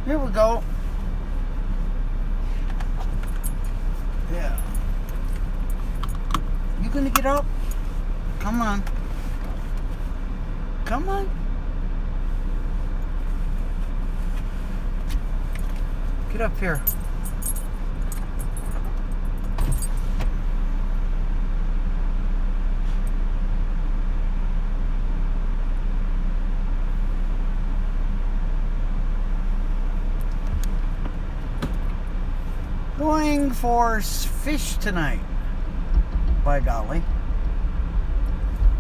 Here we go. Yeah. You gonna get up? Come on. Come on. Get up here. Going for fish tonight. By golly.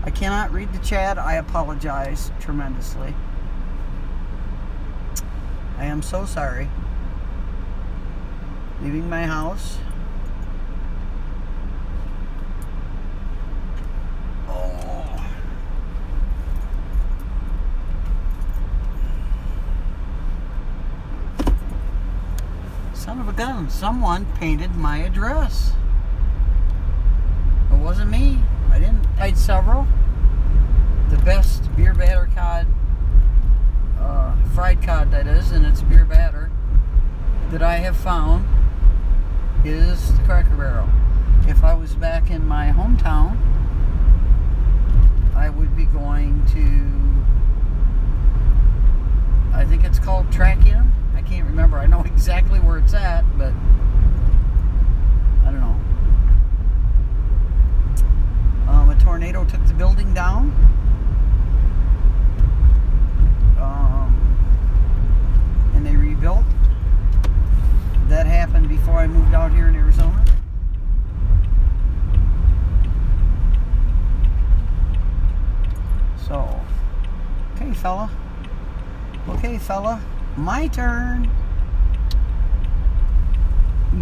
I cannot read the chat. I apologize tremendously. I am so sorry. Leaving my house. Oh. Son of a gun. Someone painted my address. It wasn't me. I didn't. I had several. The best beer batter cod, fried cod that is, and it's beer batter, that I have found is the Cracker Barrel. If I was back in my hometown, I would be going to, I think it's called Trackium. I can't remember. I know exactly where it's at, but I don't know. A tornado took the building down. And they rebuilt. That happened before I moved out here in Arizona. So, okay, fella. Okay, fella. My turn.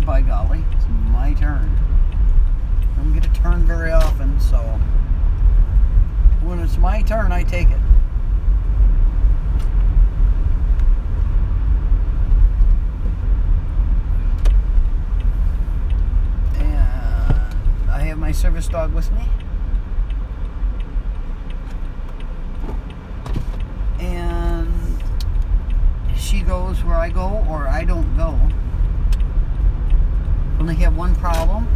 By golly, it's my turn. I don't get a turn very often, so when it's my turn, I take it. And I have my service dog with me. And she goes where I go, or I don't go. Only have one problem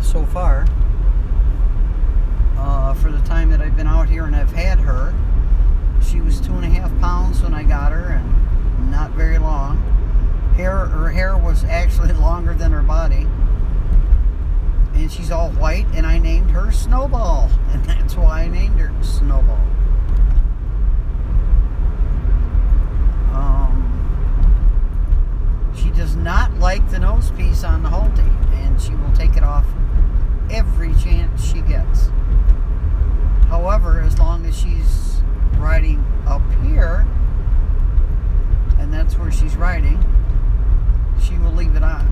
so far. For the time that I've been out here and I've had her, she was 2.5 pounds when I got her, and not very long. Her hair was actually longer than her body, and she's all white, and I named her Snowball, and that's why I named her Snowball. She does not like the nose piece on the halter, and she will take it off every chance she gets. However, as long as she's riding up here, and that's where she's riding, she will leave it on.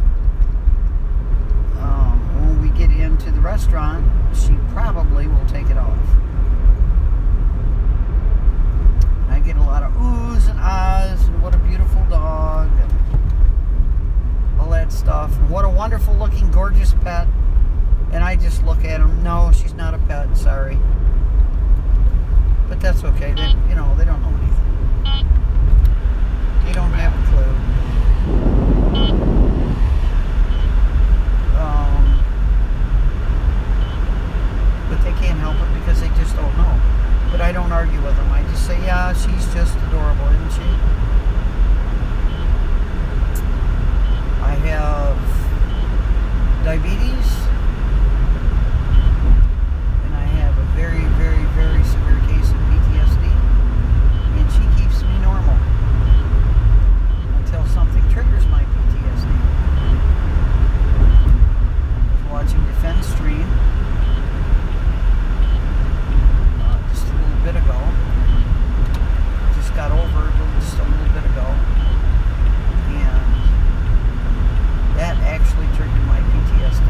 When we get into the restaurant, she probably will take it off. I get a lot of oohs and ahs, and what a beautiful dog, and all that stuff. And what a wonderful looking, gorgeous pet. And I just look at them. No, she's not a pet. Sorry. But that's okay. They, they don't know anything. They don't have a clue. But they can't help it because they just don't know. But I don't argue with them. I just say, yeah, she's just adorable, isn't she? I have diabetes, and I have a very, very, very severe case of PTSD, and she keeps me normal until something triggers my PTSD. I was watching Defense Stream just a little bit ago. Just got over just a little bit ago, and that actually triggered my PTSD.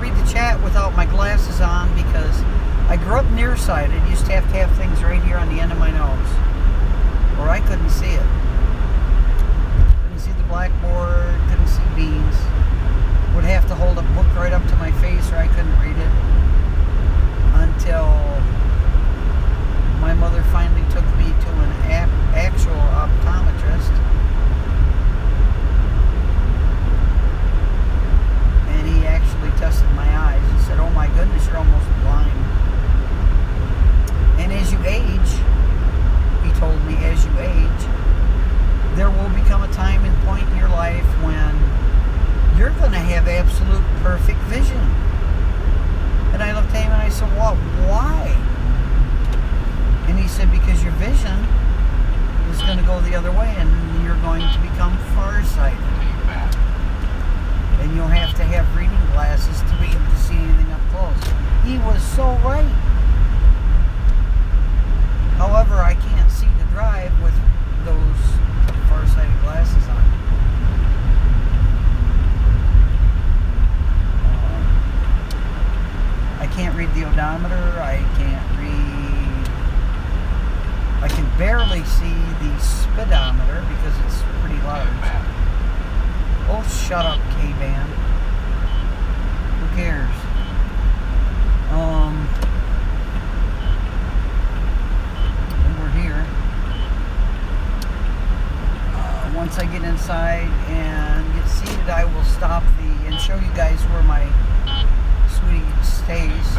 read the chat without my glasses on because I grew up nearsighted. Used to have things right here on the end of my nose, or I couldn't see it. Couldn't see the blackboard, couldn't see beans. Would have to hold a book right up to my face or I couldn't read it. Until my mother finally took me to an actual optometrist. And he actually tested my eyes. He said, "Oh my goodness, you're almost blind." And as you age, he told me, as you age, there will become a time and point in your life when you're going to have absolute perfect vision. And I looked at him and I said, "Well, why?" And he said, "Because your vision is going to go the other way and you're going to become farsighted. And you'll have to have reading glasses to be able to see anything up close." He was so right. However, I can't see to drive with those farsighted glasses on. I can't read the odometer. I can barely see the speedometer because it's pretty large. Oh, shut up, K-Band. Who cares? And we're here. Once I get inside and get seated, I will stop and show you guys where my sweetie stays,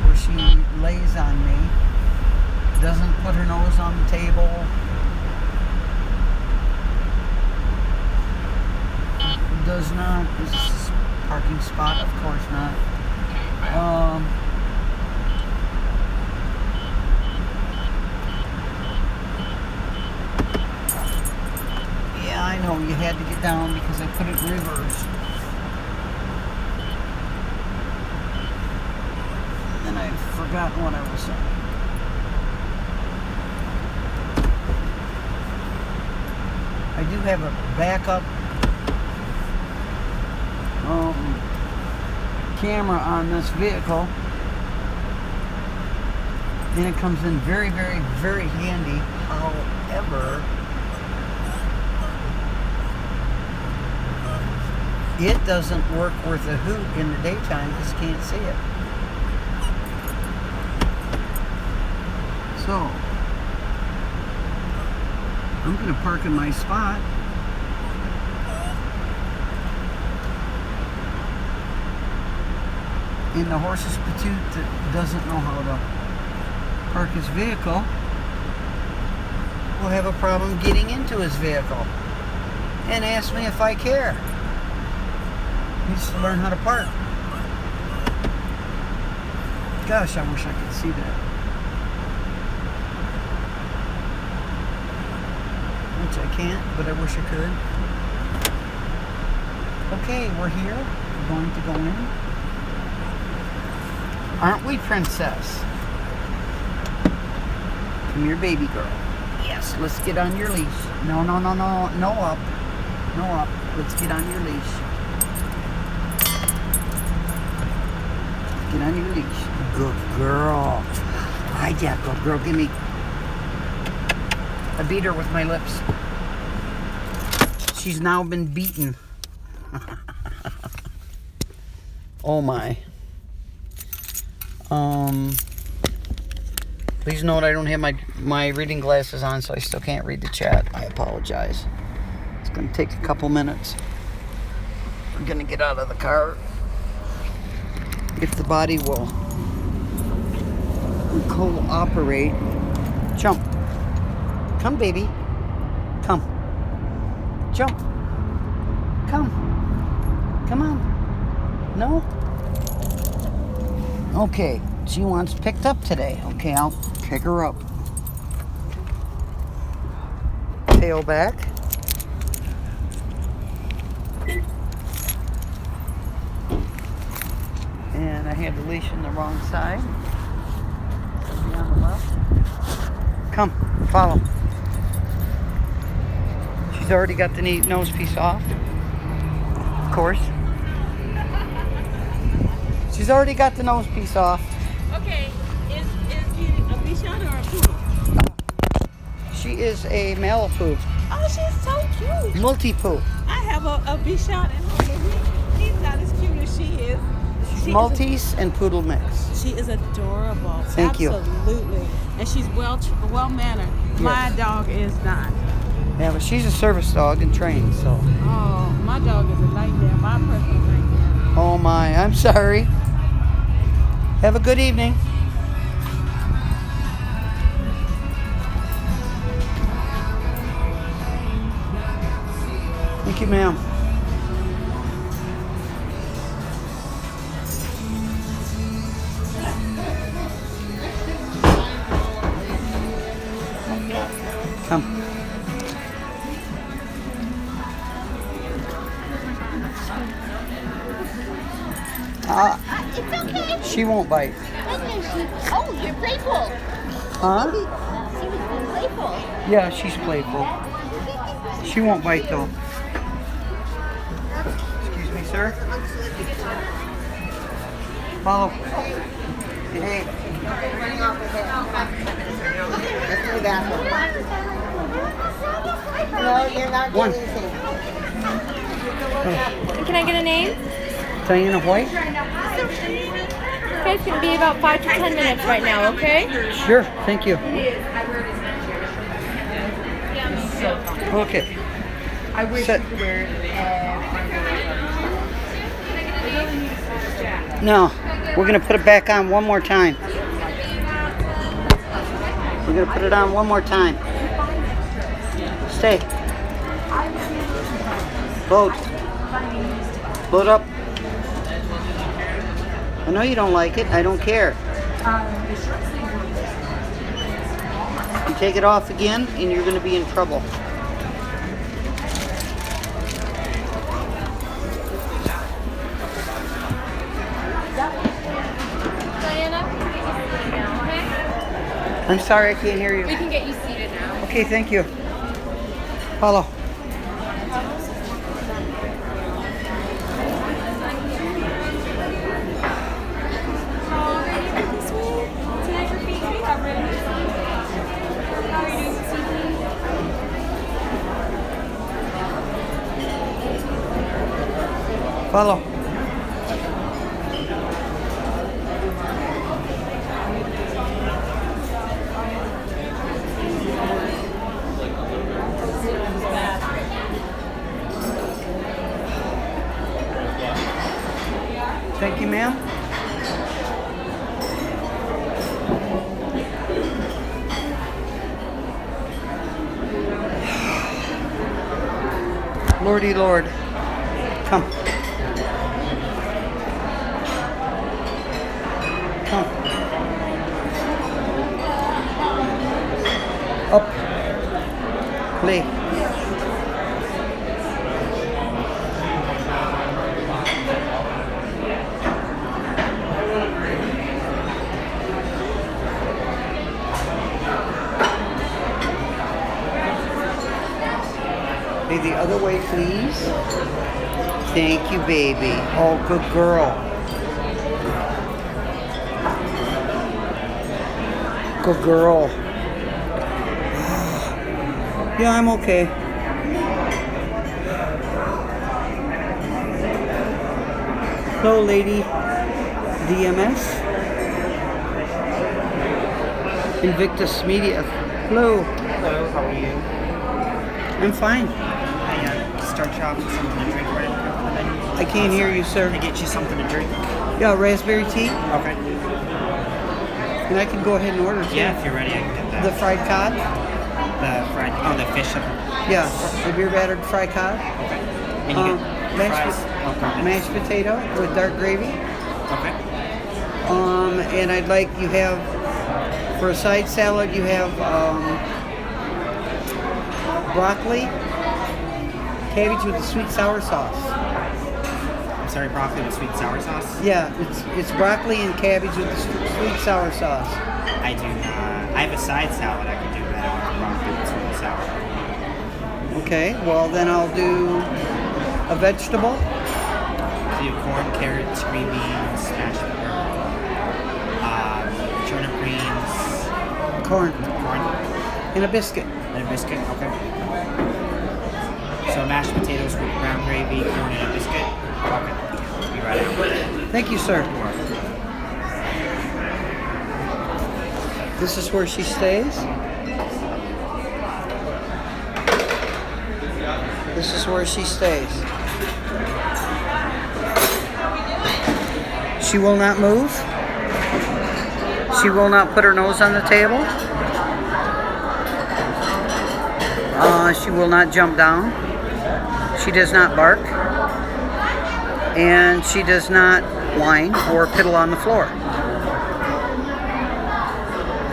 where she lays on me. Doesn't put her nose on the table. Does not. Is this a parking spot? Of course not. Yeah, I know you had to get down because I put it in reverse. And I've forgotten what I was saying. I do have a backup camera on this vehicle, and it comes in very, very, very handy. However, it doesn't work worth a hoot in the daytime because you can't see it. So I'm going to park in my spot. And the horse's patoot that doesn't know how to park his vehicle will have a problem getting into his vehicle and ask me if I care. He needs to learn how to park. Gosh, I wish I could see that. Which I can't, but I wish I could. Okay, we're here. We're going to go in. Aren't we, princess? Come here, baby girl. Yes, let's get on your leash. No, no, no, no. No up. No up. Let's get on your leash. Get on your leash. Good girl. Hi, yeah, good girl. Give me. I beat her with my lips. She's now been beaten. Oh my. Please note I don't have my reading glasses on, so I still can't read the chat. I apologize. It's going to take a couple minutes. We're going to get out of the car. If the body will cooperate. Jump. Come, baby. Come. Jump. Come. Come on. No? Okay. She wants picked up today. Okay, I'll pick her up. Tail back. And I had the leash in the wrong side. It'll be on the left. Come, follow. She's already got the nose piece off. Of course. She's already got the nose piece off. Okay, is he a Bichon or a poodle? She is a Malibu. Oh, she's so cute. Multi-poo. I have a Bichon at home, but he's not as cute as she is. Maltese and poodle mix. She is adorable. Thank you. Absolutely. And she's well mannered. Yes. My dog is not. Yeah, but she's a service dog and trained, so. Oh, my dog is a nightmare. My personal nightmare. Oh my, I'm sorry. Have a good evening. Thank you, ma'am. Come. It's okay. She won't bite. Oh, you're playful. Huh? She was playful. Yeah, she's playful. She won't bite though. Excuse me, sir. Follow. Hey. Let's do that one. No, you're not One. getting anything. Can I get a name? Diana White? Okay, it's going to be about 5 to 10 minutes right now, okay? Sure, thank you. Okay. I wish Set. you could wear it. Now, we're going to put it back on one more time. We're going to put it on one more time. Stay. Load. Load up. I know you don't like it. I don't care. You take it off again and you're going to be in trouble. Diana, we can get you seated now, okay? I'm sorry, I can't hear We you. can get you seated now. Okay, thank you. Follow. Follow. Thank you, ma'am. Lordy Lord. Come. Come. Up. Play. Hey, the other way, please. Thank you, baby. Oh, good girl. Good girl. Yeah, I'm okay. Hello, lady. DMS. Invictus Media. Hello. Hello, how are you? I'm fine. I start you off with something to drink right now. I can't hear you, sir. Can I get you something to drink? Yeah, raspberry tea. Okay. And I can go ahead and order too. Yeah, if you're ready, I can get that. The fried cod. The fried, the fish. Yeah, the beer battered fried cod. Okay. And you get fries. Okay. Mashed potato with dark gravy. Okay. And I'd like you have for a side salad you have broccoli, cabbage with a sweet sour sauce. I'm sorry, broccoli with sweet sour sauce? Yeah, it's broccoli and cabbage with the sweet sour sauce. I do not. I have a side salad I can do that with broccoli with sweet and sour. Okay, well then I'll do a vegetable. Do you have corn, carrots, green beans, mashed Corn. Corn? And a biscuit. And a biscuit? Okay. So mashed potatoes with brown gravy, corn, and a biscuit? Okay. Be right out. Thank you, sir. This is where she stays. This is where she stays. She will not move. She will not put her nose on the table. She will not jump down. She does not bark. And she does not whine or piddle on the floor.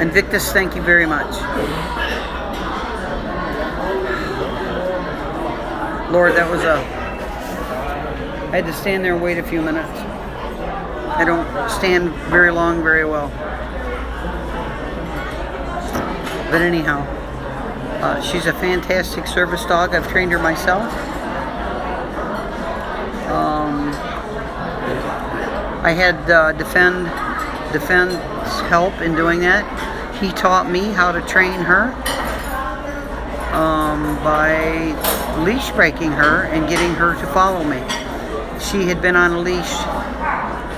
Invictus, thank you very much. Lord, that was I had to stand there and wait a few minutes. I don't stand very long very well. But anyhow, she's a fantastic service dog. I've trained her myself. I had Defend's help in doing that. He taught me how to train her by leash breaking her and getting her to follow me. She had been on a leash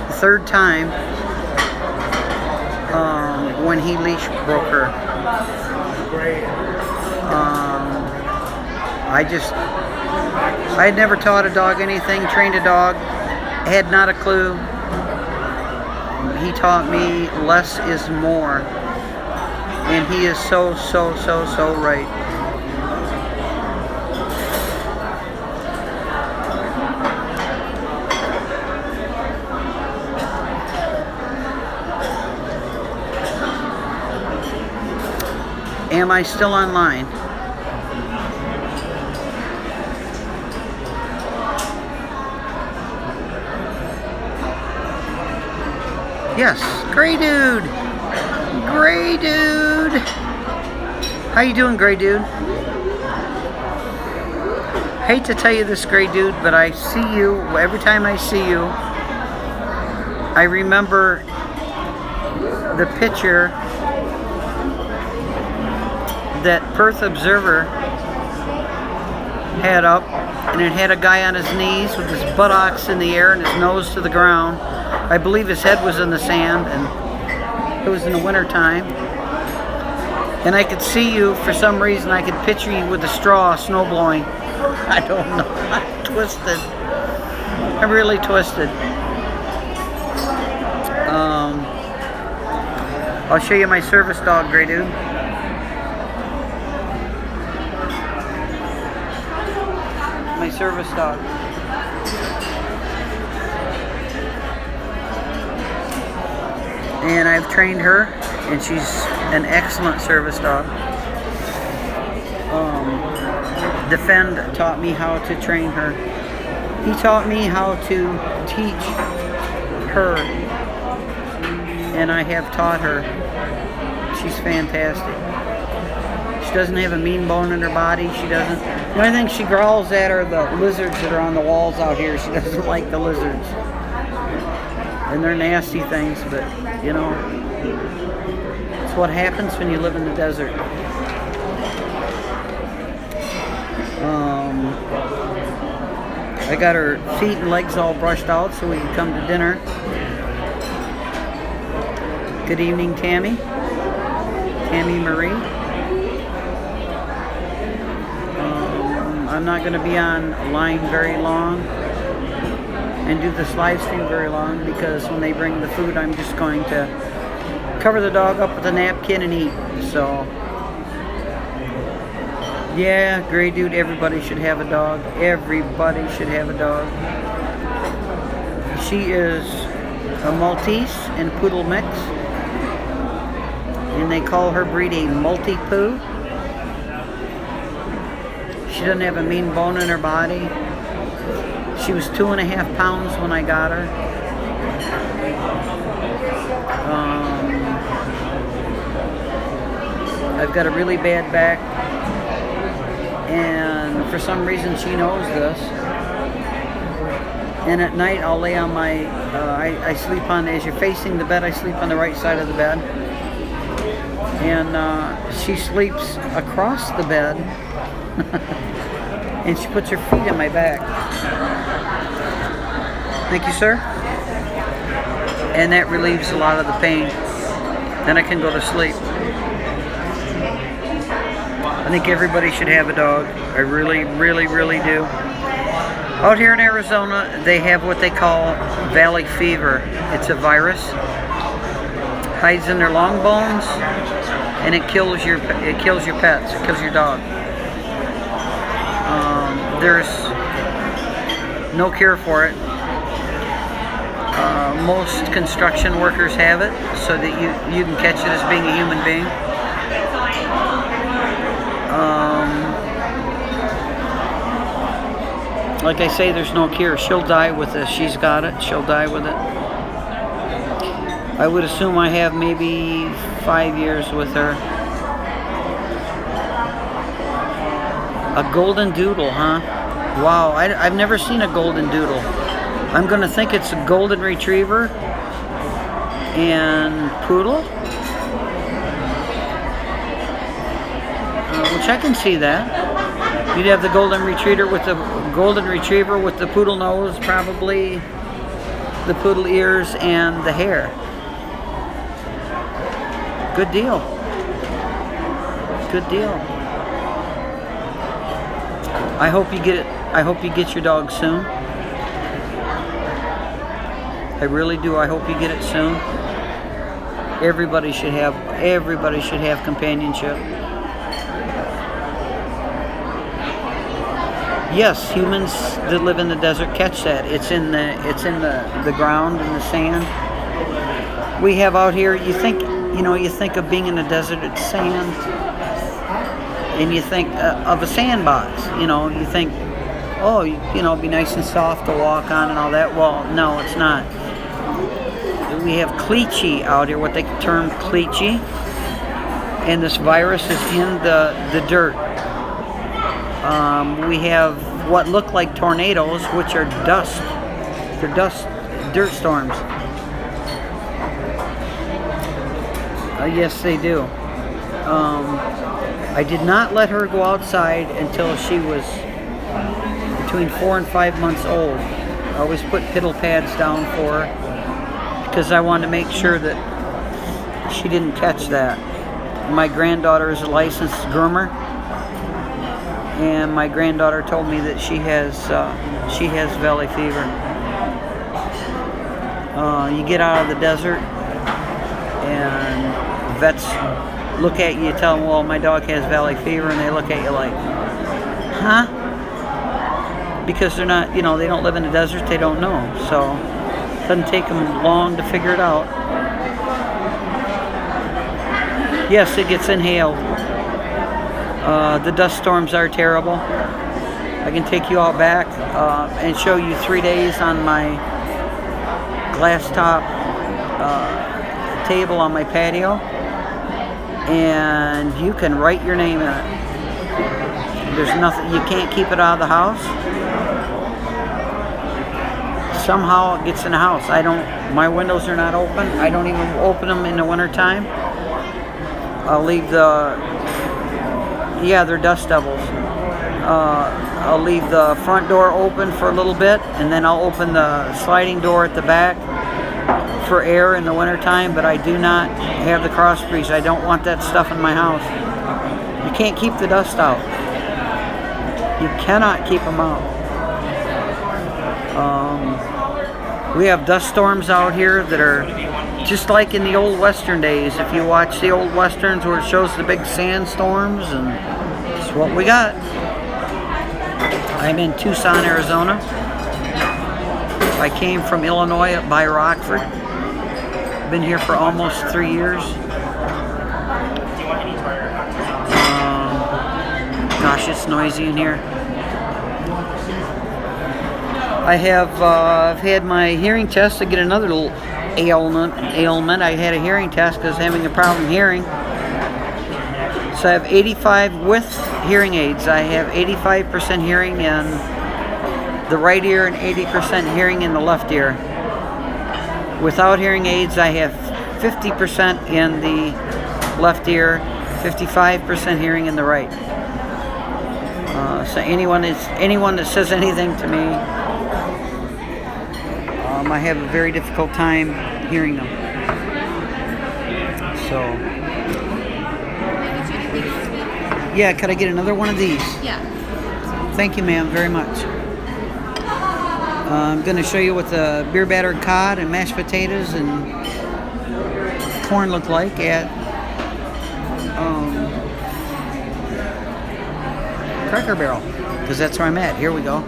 the third time when he leash broke her. I had never taught a dog anything, trained a dog, had not a clue. He taught me less is more. And he is so right. Am I still online? Yes, Gray Dude. Gray Dude. How you doing, Gray Dude? Hate to tell you this, Gray Dude, but I see you, every time I see you, I remember the picture that Perth Observer had up, and it had a guy on his knees with his buttocks in the air and his nose to the ground. I believe his head was in the sand, and it was in the winter time. And I could see you, for some reason, I could picture you with a straw snow blowing. I don't know. I'm twisted. I'm really twisted. I'll show you my service dog, Gray Dude. My service dog. And I've trained her, and she's an excellent service dog. Defend taught me how to train her. He taught me how to teach her, and I have taught her. She's fantastic. She doesn't have a mean bone in her body. She doesn't. The only thing she growls at are the lizards that are on the walls out here. She doesn't like the lizards. And they're nasty things, but, you know, it's what happens when you live in the desert. I got her feet and legs all brushed out so we can come to dinner. Good evening, Tammy. Tammy Marie. I'm not going to be online very long and do this live stream very long, because when they bring the food, I'm just going to cover the dog up with a napkin and eat. So, yeah, Gray Dude, everybody should have a dog. Everybody should have a dog. She is a Maltese and Poodle mix, and they call her breed a multi-poo. She doesn't have a mean bone in her body. She was 2.5 pounds when I got her. I've got a really bad back, and for some reason she knows this. And at night I'll lay on my, I sleep on, as you're facing the bed, I sleep on the right side of the bed. And she sleeps across the bed. And she puts her feet on my back. Thank you, sir. And that relieves a lot of the pain. Then I can go to sleep. I think everybody should have a dog. I really, really, really do. Out here in Arizona, they have what they call valley fever. It's a virus. Hides in their long bones, and it kills your pets. It kills your dog. There's no cure for it. Most construction workers have it, so that you can catch it as being a human being. Like I say, there's no cure. She'll die with this. She's got it. She'll die with it. I would assume I have maybe 5 years with her. A golden doodle, huh? Wow, I've never seen a golden doodle. I'm going to think it's a golden retriever and poodle. Which I can see that. You'd have the golden retriever with the poodle nose, probably the poodle ears and the hair. Good deal. Good deal. I hope you get it. I hope you get your dog soon. I really do. I hope you get it soon. Everybody should have companionship. Yes, humans that live in the desert catch that. It's in the ground, in the sand. We have out here, you think of being in the desert, it's sand. And you think of a sandbox. You think, oh, it'd be nice and soft to walk on and all that. Well, no, it's not. We have cliche out here, what they term cliche. And this virus is in the dirt. We have what look like tornadoes, which are dust. They're dirt storms. Yes, they do. I did not let her go outside until she was between 4 and 5 months old. I always put piddle pads down for her because I wanted to make sure that she didn't catch that. My granddaughter is a licensed groomer. And my granddaughter told me that she has valley fever. You get out of the desert, and vets look at you, tell them, well, my dog has valley fever, and they look at you like, huh? Because they're not, they don't live in the desert, they don't know. So it doesn't take them long to figure it out. Yes, it gets inhaled. The dust storms are terrible. I can take you out back and show you 3 days on my glass top table on my patio, and you can write your name in it. There's nothing, you can't keep it out of the house. Somehow it gets in the house. My windows are not open. I don't even open them in the wintertime. I'll leave they're dust devils. I'll leave the front door open for a little bit, and then I'll open the sliding door at the back for air in the wintertime, but I do not have the cross breeze. I don't want that stuff in my house. You can't keep the dust out. You cannot keep them out. We have dust storms out here that are just like in the old Western days. If you watch the old Westerns where it shows the big sandstorms, and that's what we got. I'm in Tucson, Arizona. I came from Illinois by Rockford. Been here for almost 3 years. Gosh, it's noisy in here. I've had my hearing test to get another little ailment. I had a hearing test because I was having a problem hearing. So I have 85 with hearing aids. I have 85% hearing in the right ear and 80% hearing in the left ear. Without hearing aids, I have 50% in the left ear, 55% hearing in the right. So anyone that says anything to me, I have a very difficult time hearing them. So, yeah, could I get another one of these? Yeah. Thank you, ma'am, very much. I'm going to show you what the beer battered cod and mashed potatoes and corn look like at Cracker Barrel, because that's where I'm at. Here we go.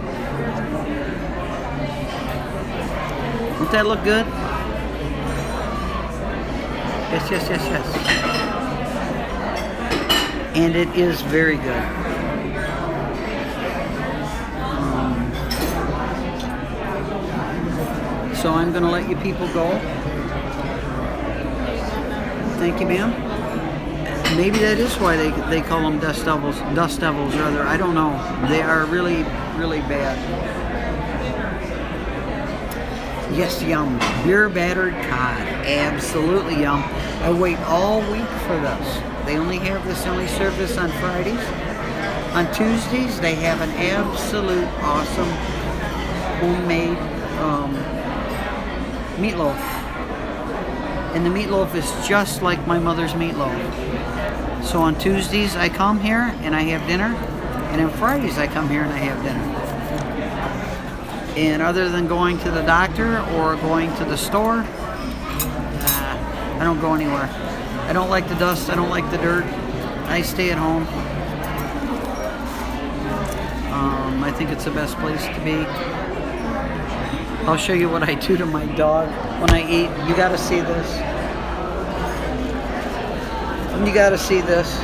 Won't that look good? Yes, yes, yes, yes. And it is very good. So I'm going to let you people go. Thank you, ma'am. Maybe that is why they call them dust devils, rather. I don't know. They are really, really bad. Yes, yum. Beer battered cod. Absolutely yum. I wait all week for this. They only serve this on Fridays. On Tuesdays, they have an absolute awesome homemade meatloaf. And the meatloaf is just like my mother's meatloaf. So on Tuesdays, I come here and I have dinner. And on Fridays, I come here and I have dinner. And other than going to the doctor or going to the store, I don't go anywhere. I don't like the dust. I don't like the dirt. I stay at home. I think it's the best place to be. I'll show you what I do to my dog when I eat. You gotta see this. You gotta see this.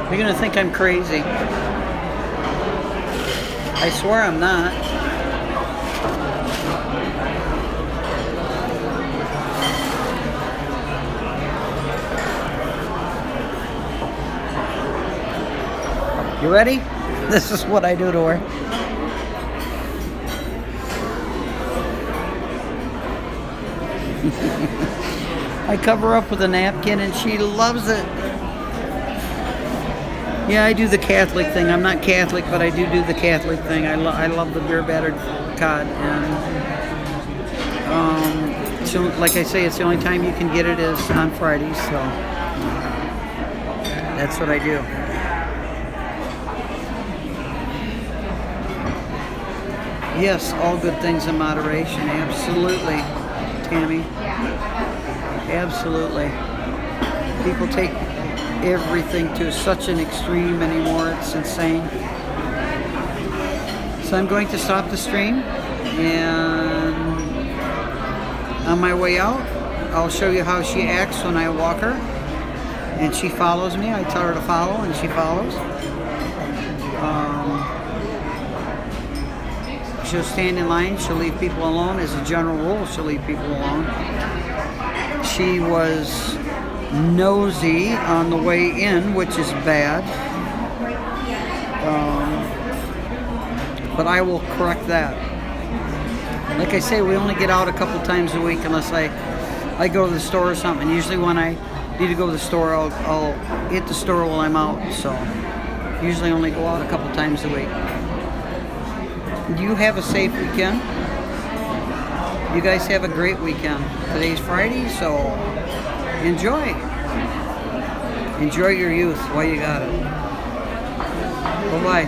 You're gonna think I'm crazy. I swear I'm not. You ready? This is what I do to her. I cover her up with a napkin and she loves it. Yeah, I do the Catholic thing. I'm not Catholic, but I do the Catholic thing. I love the beer battered cod, and so like I say, it's the only time you can get it is on Fridays. So that's what I do. Yes, all good things in moderation. Absolutely, Tammy. Absolutely. People take everything to such an extreme anymore. It's insane. So I'm going to stop the stream, and on my way out, I'll show you how she acts when I walk her. And she follows me. I tell her to follow, and she follows. She'll stand in line. She'll leave people alone. As a general rule, she'll leave people alone. She was nosy on the way in, which is bad. But I will correct that. Like I say, we only get out a couple times a week unless I go to the store or something. Usually when I need to go to the store, I'll hit the store while I'm out. So usually only go out a couple times a week. You have a safe weekend. You guys have a great weekend. Today's Friday, so enjoy. Enjoy your youth while you got it. Bye-bye.